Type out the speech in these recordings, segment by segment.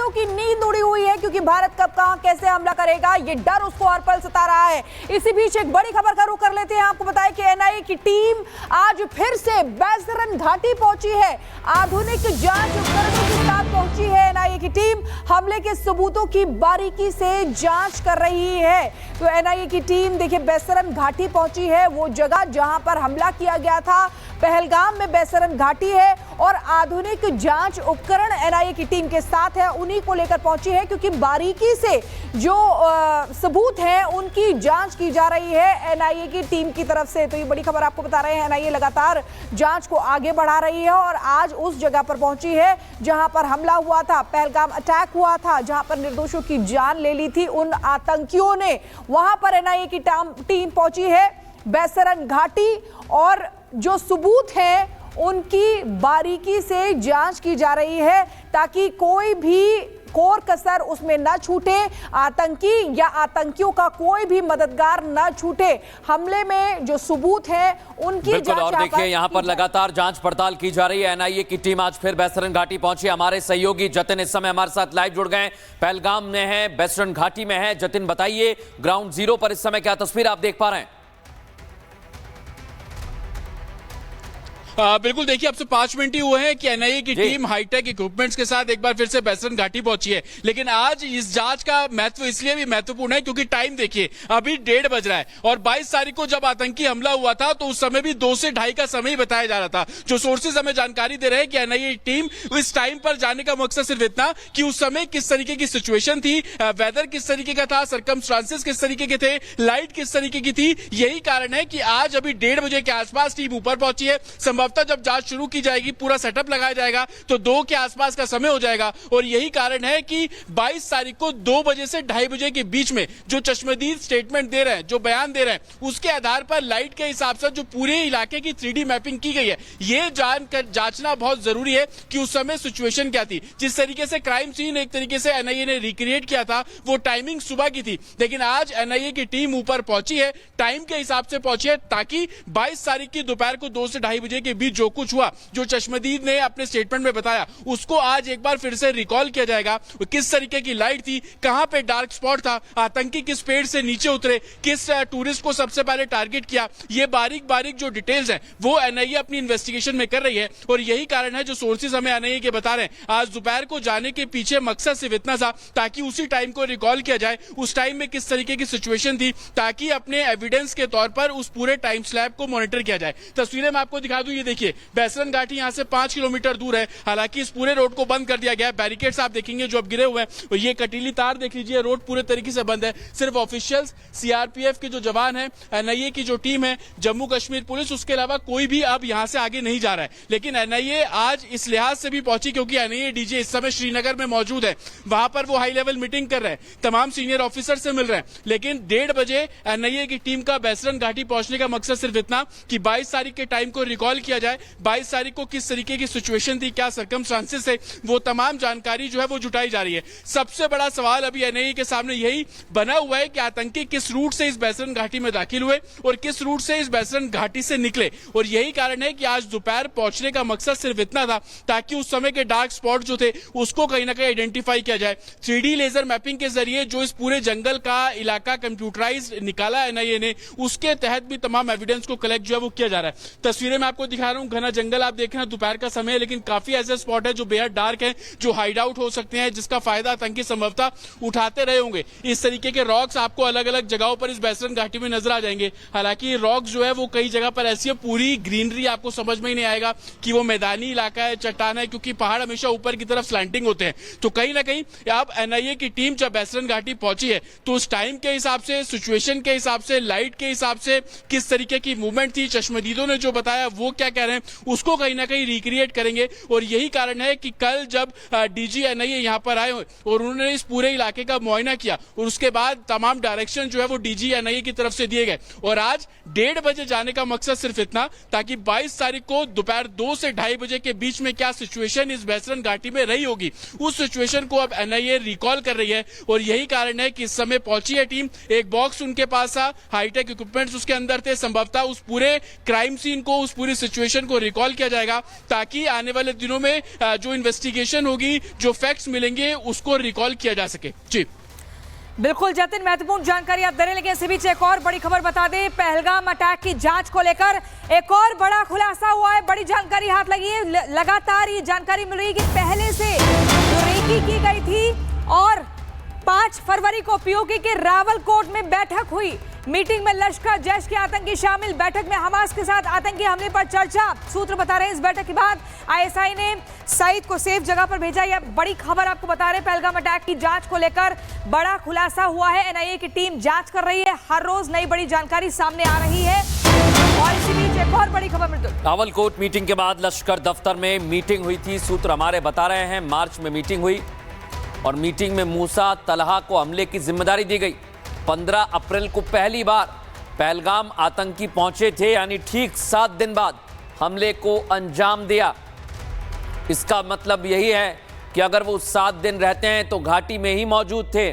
खबरों की नींद उड़ी हुई है, क्योंकि भारत कब कहां कैसे हमला करेगा ये डर उसको हर पल सता रहा है। इसी बीच एक बड़ी खबर का रुख कर लेते हैं। आपको बताएं कि एनआईए की टीम आज फिर से बैसरन घाटी पहुंची है। आधुनिक जांच उपकरणों के साथ पहुंची है एनआईए की टीम। हमले के सबूतों की बारीकी से जांच कर रही है। तो एनआईए की टीम देखिए बैसरन घाटी पहुंची है, वो जगह जहां पर हमला किया गया था। पहलगाम में बैसरन घाटी है और आधुनिक जांच उपकरण एनआईए की टीम के साथ है, उन्हीं को लेकर पहुंची है, क्योंकि बारीकी से जो सबूत हैं उनकी जांच की जा रही है एनआईए की टीम की तरफ से। तो ये बड़ी खबर आपको बता रहे हैं, एनआईए लगातार जांच को आगे बढ़ा रही है और आज उस जगह पर पहुंची है जहां पर हमला हुआ था, पहलगाम अटैक हुआ था, जहां पर निर्दोषों की जान ले ली थी उन आतंकियों ने। वहां पर एनआईए की टीम पहुंची है बैसरन घाटी और जो सबूत हैं उनकी बारीकी से जांच की जा रही है, ताकि कोई भी कोर कसर उसमें न छूटे, आतंकी या आतंकियों का कोई भी मददगार न छूटे। हमले में जो सबूत हैं उनकी जांच। और देखिए यहाँ पर लगातार जांच पड़ताल की जा रही है। एनआईए की टीम आज फिर बैसरन घाटी पहुंची। हमारे सहयोगी जतिन इस समय हमारे साथ लाइव जुड़ गए, पहलगाम में है, बैसरन घाटी में है। जतिन बताइए, ग्राउंड जीरो पर इस समय क्या तस्वीर आप देख पा रहे हैं? बिल्कुल, देखिए अब से 5 मिनट ही हुए हैं कि एनआईए की टीम हाईटेक इक्विपमेंट्स के साथ एक बार फिर से बैसरन घाटी पहुंची है। लेकिन आज इस जांच का महत्व इसलिए भी महत्वपूर्ण है क्योंकि टाइम देखिए, अभी 1:30 बज रहा है और 22 तारीख को जब आतंकी हमला हुआ था तो उस समय भी 2 से 2:30 का समय ही बताया जा रहा था। जो सोर्सेज हमें जानकारी दे रहे हैं कि एनआईए टीम इस टाइम पर जाने का मकसद सिर्फ इतना कि उस समय किस तरीके की सिचुएशन थी, वेदर किस तरीके का था, सर्कमस्टांसेस किस तरीके के थे, लाइट किस तरीके की थी। यही कारण है कि आज अभी 1:30 बजे के आसपास टीम ऊपर पहुंची है। संभवतः जब जांच शुरू की जाएगी, पूरा सेटअप लगाया जाएगा तो 2 के आसपास का समय हो जाएगा। और यही कारण है कि 22 तारीख को 2 बजे से 2:30 बजे के बीच में जो चश्मदीद स्टेटमेंट दे रहे हैं, जो बयान दे रहे हैं, उसके आधार पर लाइट के हिसाब से जो पूरे इलाके की 3D मैपिंग की गई है, ये जांचना बहुत जरूरी है कि उस समय सिचुएशन क्या थी। जिस तरीके से क्राइम सीन एक तरीके से एनआईए ने रिक्रिएट किया था, वो टाइमिंग सुबह की थी। लेकिन आज एनआईए की टीम ऊपर पहुंची है, टाइम के हिसाब से पहुंची है, ताकि 22 तारीख की दोपहर को 2 से 2:30 बजे के बीच जो कुछ हुआ, जो चश्मदीद ने अपने स्टेटमेंट में बताया, उसको आज एक बार फिर से रिकॉल किया जाएगा। किस तरीके की लाइट थी, कहां पे डार्क स्पॉट था, आतंकी किस पेड़ से नीचे उतरे, किस टूरिस्ट को सबसे पहले टारगेट किया, ये बारीक बारीक जो डिटेल्स हैं वो एनआईए अपनी इन्वेस्टिगेशन में कर रही है। और यही कारण है, जो सोर्सेज हमें एनआईए के बता रहे हैं, आज दोपहर को जाने के पीछे मकसद सिर्फ इतना था ताकि उसी टाइम को रिकॉल किया जाए, उस टाइम में किस तरीके की सिचुएशन थी, ताकि अपने एविडेंस के तौर पर उस पूरे टाइम स्लैब को मॉनिटर किया जाए। तस्वीरें मैं आपको दिखा दूं, ये देखिए बैसरन घाटी यहां से 5 किलोमीटर दूर है। हालांकि इस पूरे रोड को बंद कर दिया गया है, बैरिकेड्स आप देखेंगे जो अब गिरे हुए हैं, और ये कटीली तार देख लीजिए, रोड पूरे तरीके से बंद है। सिर्फ ऑफिशियल्स, सीआरपीएफ के जो जवान हैं, एनआईए की जो टीम है, जम्मू कश्मीर पुलिस, उसके अलावा कोई भी अब यहां से आगे नहीं जा रहा है। लेकिन एनआईए आज इस लिहाज से भी पहुंची क्योंकि एनआईए डीजी इस समय श्रीनगर में मौजूद है। वहां पर वो हाई लेवल मीटिंग कर रहे हैं, तमाम सीनियर ऑफिसर से मिल रहे हैं। लेकिन 1:30 बजे एनआईए की टीम का बैसरन घाटी पहुंचने का मकसद सिर्फ इतना कि 22 तारीख के टाइम को रिकॉल किया जाए, 22 तारीख को किस तरीके की सिचुएशन थी, क्या सर्कमस्टांसेस है, वो तमाम जानकारी जो है वो जुटाई जा रही है। सबसे बड़ा सवाल अभी एनआईए के सामने यही बना हुआ है कि आतंकी किस रूट से इस बैसरन घाटी में दाखिल हुए और किस रूट से इस बैसरन घाटी से निकले। और यही कारण है कि आज दोपहर पहुंचने का मकसद सिर्फ इतना था ताकि उस समय के डार्क स्पॉट जो थे उसको कहीं ना कहीं आइडेंटिफाई किया जाए। 3D लेजर मैपिंग के जरिए जो इस पूरे जंगल का इलाका कंप्यूटराइज निकाला एनआईए ने, उसके तहत भी तमाम एविडेंस को कलेक्ट जो है वो किया जा रहा है। तस्वीरें मैं आपको दिखा रहा हूं, घना जंगल आप देख रहे हैं, दोपहर का समय है, लेकिन काफी ऐसे स्पॉट है जो बेहद डार्क है, जो हाइड आउट हो सकते हैं, जिसका फायदा आतंकी संभवतः उठाते रहे होंगे। इस तरीके के रॉक्स आपको अलग अलग जगहों पर इस बैसरन घाटी में नजर आ जाएंगे। हालांकि रॉक्स जो है वो कई जगह पर ऐसी है, पूरी ग्रीनरी आपको समझ में ही नहीं आएगा कि वो मैदानी इलाका है, चट्टान है, क्योंकि पहाड़ हमेशा ऊपर की तरफ स्लैंटिंग होते हैं। तो कहीं ना कहीं अब एनआईए की टीम जब बैसरन घाटी पहुंची है तो उस टाइम के हिसाब से, सिचुएशन के हिसाब से, लाइट के हिसाब से किस तरीके की मूवमेंट थी, चश्मदीदों ने जो बताया वो क्या कह रहे हैं, उसको कहीं ना कहीं रिक्रिएट करेंगे। और यही कारण है कि कल जब डीजी एनआईए यहां पर आए और उन्होंने इस पूरे इलाके का मुआयना किया और उसके बाद तमाम डायरेक्शन जो है वो डीजी एनआईए की तरफ से दिए गए। और आज 1:30 बजे जाने का मकसद सिर्फ इतना ताकि 22 तारीख को दोपहर 2 से 2:30 बजे के बीच में क्या सिचुएशन इस बैसरन घाटी में रही होगी, उस सिचुएशन को अब एनआईए रिकॉल कर रही है। और यही कारण है कि इस समय पहुंची है टीम। एक बॉक्स उनके पास था, हाईटेक इक्विपमेंट्स उसके अंदर थे, संभवतः उस पूरे क्राइम सीन को, उस पूरी सिचुएशन सिचुएशन को रिकॉल किया जाएगा, ताकि आने वाले दिनों में जो इन्वेस्टिगेशन होगी, जो फैक्ट्स मिलेंगे, उसको रिकॉल किया जा सके। जी बिल्कुल जतिन, महत्वपूर्ण जानकारी आप दे रहे हैं, लेकिन इसी बीच एक और बड़ी खबर बता दें। पहलगाम अटैक की जांच को लेकर एक और बड़ा खुलासा हुआ है, बड़ी जानकारी हाथ लगी है। लगातार ये जानकारी मिल रही है कि पहले से जो रेकी की गई थी और 5 फरवरी को पीओके के रावलकोट में बैठक हुई। मीटिंग में लश्कर जैश के आतंकी शामिल। बैठक में हमास के साथ आतंकी हमले पर चर्चा। सूत्र बता रहे हैं इस बैठक के बाद आईएसआई ने सईद को सेफ जगह पर भेजा। यह बड़ी खबर आपको बता रहे हैं। पहलगाम अटैक की जांच को लेकर बड़ा खुलासा हुआ है। एनआईए की टीम जांच कर रही है। हर रोज नई बड़ी जानकारी सामने आ रही है। और इसी बीच एक और बड़ी खबर मिल रही है। रावलकोट मीटिंग के बाद लश्कर दफ्तर में मीटिंग हुई थी। सूत्र हमारे बता रहे हैं मार्च में मीटिंग हुई और मीटिंग में मूसा तलहा को हमले की जिम्मेदारी दी गई। 15 अप्रैल को पहली बार पहलगाम आतंकी पहुंचे थे, यानी ठीक 7 दिन बाद हमले को अंजाम दिया। इसका मतलब यही है कि अगर वो 7 दिन रहते हैं तो घाटी में ही मौजूद थे।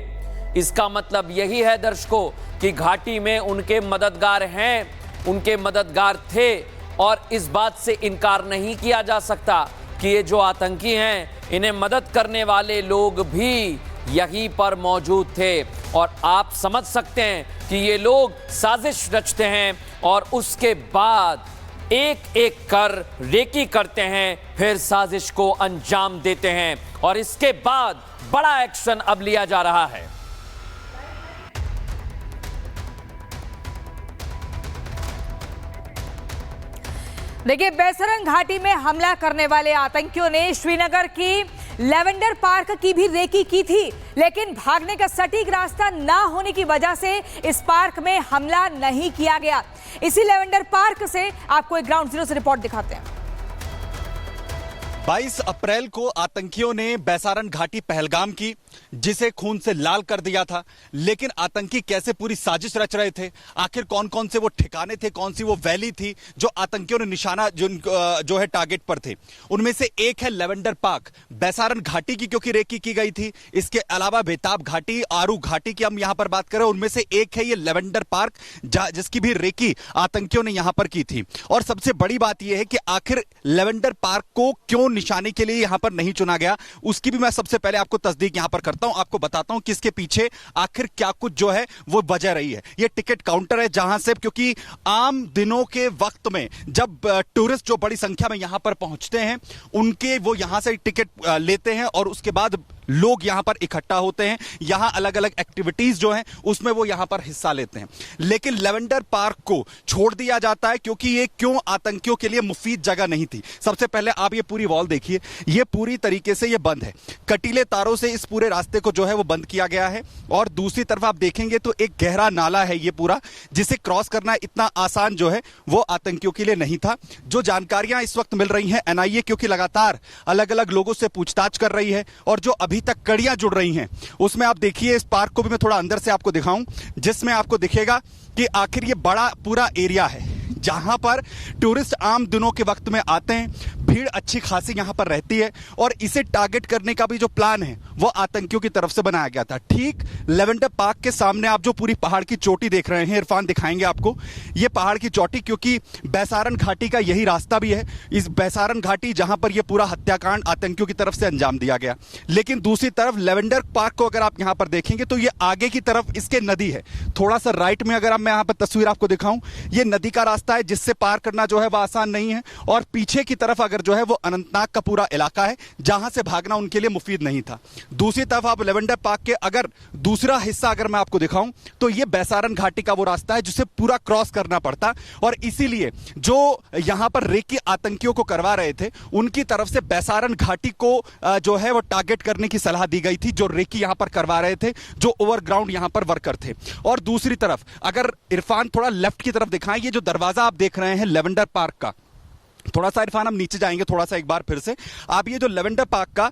इसका मतलब यही है दर्शकों कि घाटी में उनके मददगार हैं, उनके मददगार थे और इस बात से इनकार नहीं किया जा सकता कि ये जो आतंकी हैं, इन्हें मदद करने वाले लोग भी यहीं पर मौजूद थे। और आप समझ सकते हैं कि ये लोग साजिश रचते हैं और उसके बाद एक एक कर रेकी करते हैं, फिर साजिश को अंजाम देते हैं और इसके बाद बड़ा एक्शन अब लिया जा रहा है। देखिए, बैसरन घाटी में हमला करने वाले आतंकियों ने श्रीनगर की लेवेंडर पार्क की भी रेकी की थी, लेकिन भागने का सटीक रास्ता ना होने की वजह से इस पार्क में हमला नहीं किया गया। इसी लेवेंडर पार्क से आपको एक ग्राउंड जीरो से रिपोर्ट दिखाते हैं। 22 अप्रैल को आतंकियों ने बैसारन घाटी पहलगाम की, जिसे खून से लाल कर दिया था। लेकिन आतंकी कैसे पूरी साजिश रच रहे थे, आखिर कौन कौन से वो ठिकाने थे, कौन सी वो वैली थी जो आतंकियों ने निशाना जो है टारगेट पर थे। उनमें से एक है लेवेंडर पार्क। बैसारन घाटी की क्योंकि रेकी की गई थी, इसके अलावा बेताब घाटी, आरू घाटी की हम यहां पर बात करें, उनमें से एक है ये लेवेंडर पार्क, जिसकी भी रेकी आतंकियों ने यहां पर की थी। और सबसे बड़ी बात यह है कि आखिर लेवेंडर पार्क को क्यों निशाने के लिए यहां पर नहीं चुना गया, उसकी भी मैं सबसे पहले आपको तस्दीक यहां पर करता हूं। आपको बताता हूं कि इसके पीछे आखिर क्या कुछ जो है वो वजह रही है। ये टिकट काउंटर है, जहां से क्योंकि आम दिनों के वक्त में जब टूरिस्ट जो बड़ी संख्या में यहां पर पहुंचते हैं, उनके वो यहां से टिकट लेते हैं और उसके बाद लोग यहां पर इकट्ठा होते हैं। यहां अलग अलग एक्टिविटीज जो हैं उसमें वो यहां पर हिस्सा लेते हैं। लेकिन लेवेंडर पार्क को छोड़ दिया जाता है क्योंकि ये क्यों आतंकियों के लिए मुफीद जगह नहीं थी। सबसे पहले आप ये पूरी वॉल देखिए, ये पूरी तरीके से ये बंद है। कटीले तारों से इस पूरे रास्ते को जो है वो बंद किया गया है। और दूसरी तरफ आप देखेंगे तो एक गहरा नाला है ये पूरा, जिसे क्रॉस करना इतना आसान जो है वो आतंकियों के लिए नहीं था। जो जानकारियां इस वक्त मिल रही हैं एनआईए क्योंकि लगातार अलग अलग लोगों से पूछताछ कर रही है और जो अभी तक कड़ियां जुड़ रही हैं, उसमें आप देखिए, इस पार्क को भी मैं थोड़ा अंदर से आपको दिखाऊं, जिसमें आपको दिखेगा कि आखिर ये बड़ा पूरा एरिया है जहां पर टूरिस्ट आम दिनों के वक्त में आते हैं। भीड़ अच्छी खासी यहां पर रहती है और इसे टारगेट करने का भी जो प्लान है वो आतंकियों की तरफ से बनाया गया था। ठीक लेवेंडर पार्क के सामने आप जो पूरी पहाड़ की चोटी देख रहे हैं, इरफान दिखाएंगे आपको ये पहाड़ की चोटी, क्योंकि बैसारन घाटी का यही रास्ता भी है। इस बैसारन घाटी जहां पर यह पूरा हत्याकांड आतंकियों की तरफ से अंजाम दिया गया। लेकिन दूसरी तरफ लेवेंडर पार्क को अगर आप यहां पर देखेंगे तो ये आगे की तरफ इसके नदी है। थोड़ा सा राइट में अगर मैं यहां पर तस्वीर आपको दिखाऊं, ये नदी का रास्ता है जिससे पार करना जो है वह आसान नहीं है। और पीछे की तरफ अगर जो है वो अनंतनाग का पूरा इलाका है जहां से भागना उनके लिए मुफीद नहीं था। दूसरी तरफ आप लेवेंडर पार्क के अगर दूसरा हिस्सा अगर मैं आपको दिखाऊं तो ये बैसारन घाटी का वो रास्ता है जिसे पूरा क्रॉस करना पड़ता। और इसीलिए जो यहां पर रेकी आतंकियों को करवा रहे थे, उनकी तरफ से बैसारन घाटी को जो है वो टारगेट करने की सलाह दी गई थी, जो रेकी यहां पर करवा रहे थे, जो ओवरग्राउंड यहां पर वर्कर थे। और दूसरी तरफ अगर इरफान थोड़ा लेफ्ट की तरफ दिखाएं, ये जो दरवाजा आप देख रहे हैं लेवेंडर पार्क का, थोड़ा सा इरफान हम नीचे जाएंगे, थोड़ा सा एक बार फिर से आप ये जो लेवेंडर पार्क का